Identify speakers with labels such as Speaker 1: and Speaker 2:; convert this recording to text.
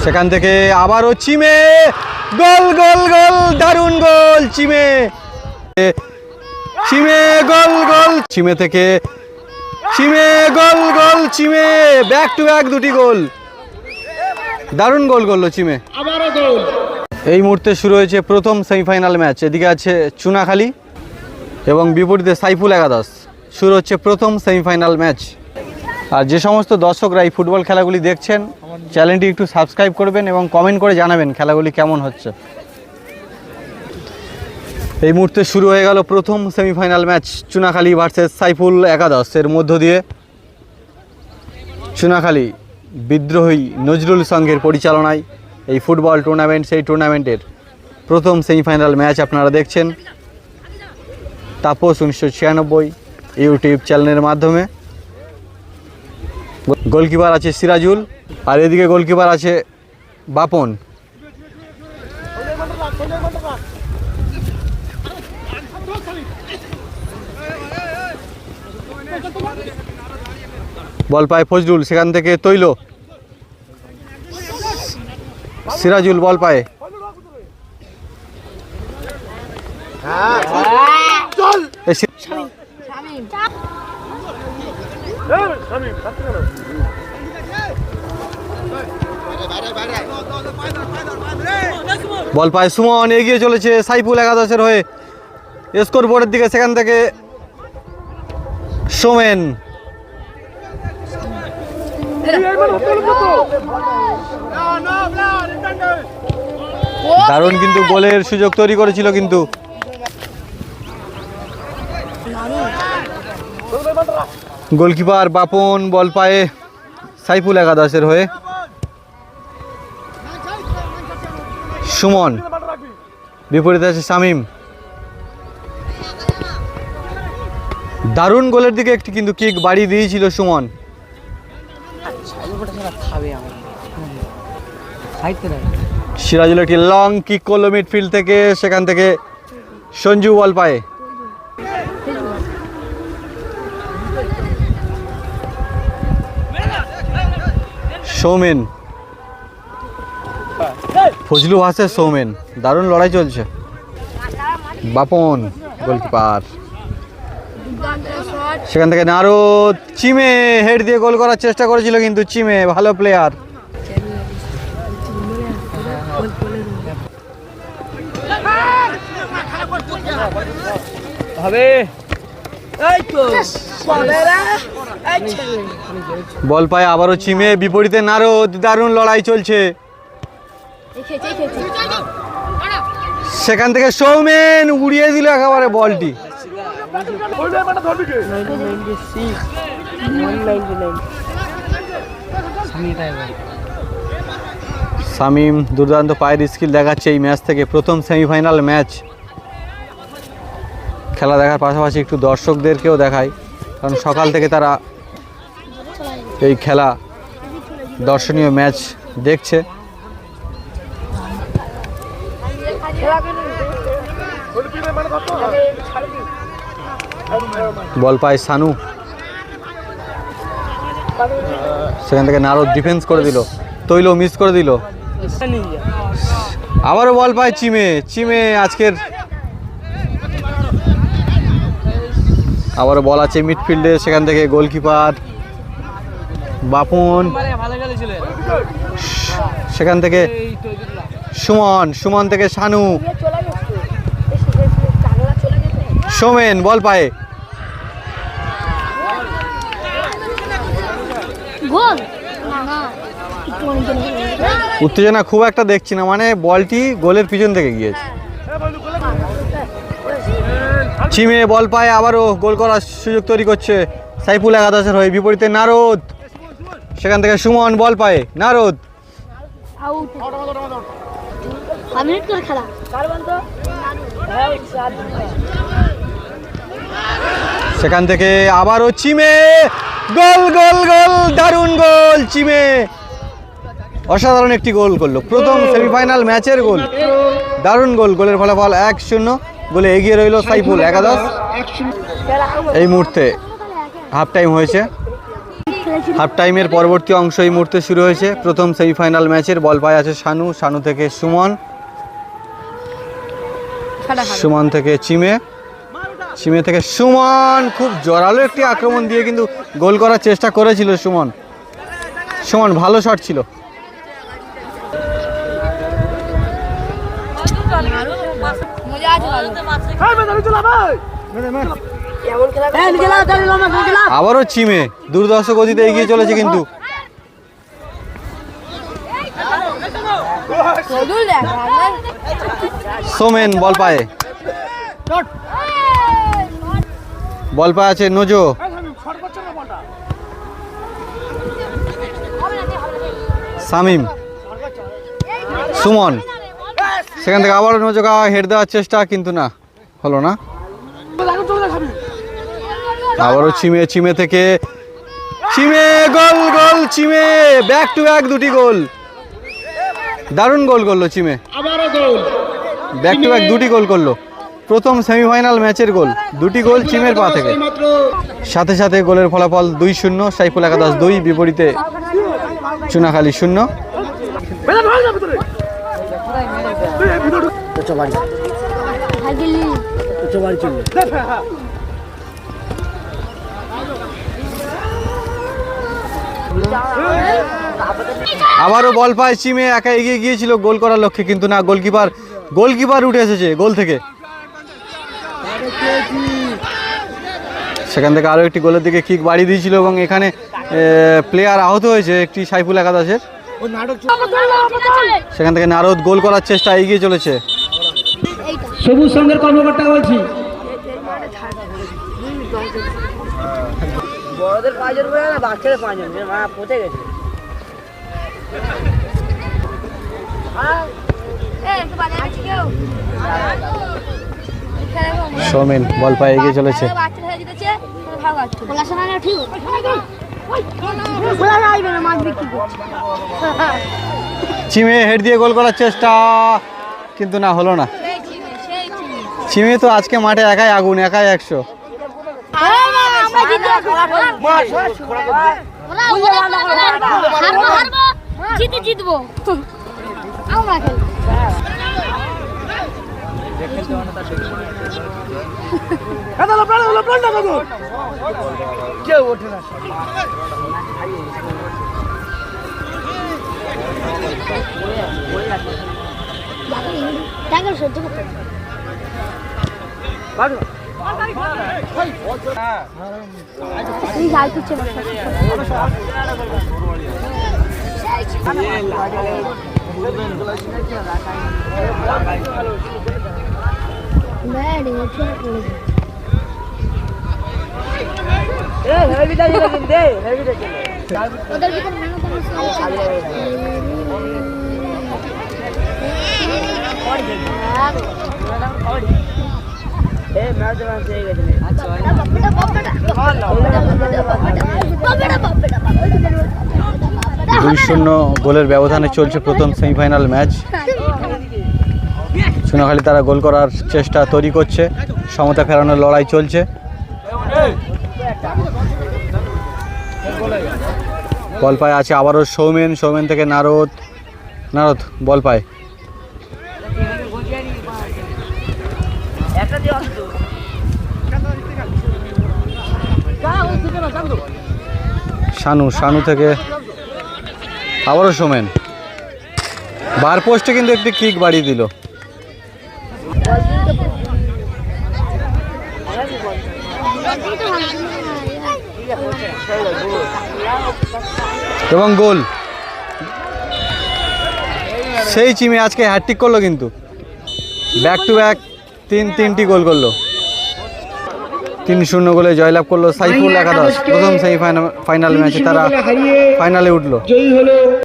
Speaker 1: সেখান থেকে আবারও চিমে গোল গোল গোল, দারুণ গোল চিমে, চিমে গোল গোল, চিমে থেকে চিমে গোল গোল, চিমে ব্যাক টু ব্যাক দুটি গোল, দারুণ গোল করলো চিমে। এই মুহূর্তে শুরু হয়েছে প্রথম সেমিফাইনাল ম্যাচ। এদিকে আছে চুনাখালী এবং বিপরীতে সাইফুল একাদশ। শুরু হচ্ছে প্রথম সেমিফাইনাল ম্যাচ। আর যে সমস্ত দর্শকরা এই ফুটবল খেলাগুলি দেখছেন, চ্যানেলটি একটু সাবস্ক্রাইব করবেন এবং কমেন্ট করে জানাবেন খেলাগুলি কেমন হচ্ছে। এই মুহূর্তে শুরু হয়ে গেল প্রথম semifinal match, Chunakhali versus Saiful একাদশ। এর মধ্য দিয়ে চুনাখালী বিদ্রোহী নজরুল সংঘের পরিচালনায় এই ফুটবল টুর্নামেন্ট, সেই টুর্নামেন্টের প্রথম সেমিফাইনাল ম্যাচ আপনারা দেখছেন তাপস 1996 ইউটিউব চ্যানেলের মাধ্যমে। গোলকিপার আছে সিরাজুল, আর এদিকে গোলকিপার আছে বাপন। বল পায় ফজলুল, সেখান থেকে তৈল, সিরাজুল বল পায়, বল পায় সুমন, এগিয়ে চলেছে সাইফুল একাদশের হয়ে স্কোর বোর্ডের দিকে। সেখান থেকে সোমেন, দারুণ কিন্তু গোলের সুযোগ তৈরি করেছিল, কিন্তু গোলকিপার বাপন বল পায়ে সাইফুল একাদশের হয়ে। সুমন, বিপরীতে আছে শামীম। দারুণ গোলের দিকে একটি কিন্তু কিক বাড়িয়ে দিয়েছিল সুমন। সিরাজুল একটি লং কিক করলো মিডফিল্ড থেকে, সেখান থেকে সঞ্জু বল পায়। সৌমেন, ফজলু ভার্সেস সৌমেন, দারুণ লড়াই চলছে। বাপন গোলকিপার, সেখান থেকে নারদ, চিমে হেড দিয়ে গোল করার চেষ্টা করেছিল, কিন্তু চিমে ভালো প্লেয়ার। বল পায় আবারও চিমে, বিপরীতে নারদ, দারুণ লড়াই চলছে। সেখান থেকে সৌমেন উড়িয়ে দিল একেবারে বলটি। শামীম দুর্দান্ত পায়ের স্কিল দেখাচ্ছে এই ম্যাচ থেকে। প্রথম সেমিফাইনাল ম্যাচ, খেলা দেখার পাশাপাশি একটু দর্শকদেরকেও দেখায়, কারণ সকাল থেকে তারা এই খেলা দর্শনীয় ম্যাচ দেখছে। বল পায় সানু, সেখান থেকে নারদ ডিফেন্স করে দিল, তৈল মিস করে দিল। আবারও বল পায় চিমে, চিমে আজকের আবারও বল আছে মিডফিল্ডে, সেখান থেকে গোলকিপার বাপন, সেখান থেকে সুমন, সুমন থেকে শানু, সোমেন বল পায়। উত্তেজনা খুব একটা দেখছি না, মানে বলটি গোলের পিছন থেকে গিয়েছে। চিমে বল পায়, আবারও গোল করার সুযোগ তৈরি করছে সাইফুল একাদশের হয়ে। বিপরীতে নারদ, সেখান থেকে সুমন বল পায়, নারদ, সেখান থেকে আবারও চিমে গোল গোল গোল, দারুণ গোল চিমে, অসাধারণ একটি গোল করলো। প্রথম সেমিফাইনাল ম্যাচের গোল, দারুণ গোল। গোলের ফলাফল 1-0 গোলে এগিয়ে রইল সাইফুল একাদশ। এই মুহূর্তে হাফ টাইম হয়েছে। হাফ টাইমের পরবর্তী অংশ এই মুহূর্তে শুরু হয়েছে। প্রথম সেমিফাইনাল ম্যাচের বল পায় আছে শানু, শানু থেকে সুমন, সুমন থেকে চিমে, চিমে থেকে সুমন। খুব জোরালো একটি আক্রমণ দিয়ে কিন্তু গোল করার চেষ্টা করেছিল সুমন। সুমন ভালো শট ছিল। আবারও চিমে দুর্ধর্ষ গতিতে এগিয়ে চলেছে কিন্তু সোমেন বল পায়, বল পায় আছে নজো, শামিম, সুমন। সেখান থেকে আবারও নজো হেড দেওয়ার চেষ্টা কিন্তু না, হলো না। আবারও চিমে, চিমে থেকে চিমে, গোল গোল চিমে, ব্যাক টু ব্যাক দুটি গোল, দারুণ গোল করলো চিমে, ব্যাক টু ব্যাক দুটি গোল করলো। প্রথম সেমিফাইনাল ম্যাচের গোল, দুটি গোল চিমের পা থেকে। সাথে সাথে গোলের ফলাফল 2-0, সাইফুল একাদশ 2, বিপরীতে চুনাখালী 0। আবারও বল পায় চিমে, একা এগিয়ে গিয়েছিল গোল করার লক্ষ্যে কিন্তু না, গোলকিপার উঠে এসেছে গোল থেকে। সেখান থেকে আরও একটি গোলের দিকে কিক বাড়িয়ে দিয়েছিল এবং এখানে প্লেয়ার আহত হয়েছে একটি সাইফুল একাদশের। সেখান থেকে নারদ গোল করার চেষ্টা এগিয়ে চলেছে।
Speaker 2: সবুজ সঙ্গের কর্মকর্তা বলছি, বড়দের পাঁচজন করে না, বাচ্চাদের পাঁচজন, পচে গেছে।
Speaker 1: সৌমেন বল পায়ে এগিয়ে চলেছে। চিমে হেড দিয়ে গোল করার চেষ্টা কিন্তু না, হলো না। চিমে তো আজকে মাঠে একাই আগুন, একাই 100।
Speaker 3: জিতবো আমরা
Speaker 2: কেউ ওঠে না।
Speaker 3: সহ্য করতে
Speaker 1: দুই 0 গোলের ব্যবধানে চলছে প্রথম সেমিফাইনাল ম্যাচ। চুনাখালী তারা গোল করার চেষ্টা তৈরি করছে, সমতা ফেরানোর লড়াই চলছে। বল পায় আছে আবারও সৌমেন, সৌমেন থেকে নারদ, নারদ বল পায়, শানু, শানু থেকে আবারও সৌমেন, বার পোস্টে কিন্তু একটি কিক বাড়িয়ে দিল এবং গোল। সেই চিমে আজকে হ্যাটট্রিক করলো কিন্তু, ব্যাক টু ব্যাক তিনটি গোল করলো। 3-0 গোলে জয়লাভ করলো সাইফুল একাদশ। প্রথম সেমিফাইনাল ম্যাচে তারা ফাইনালে উঠলো।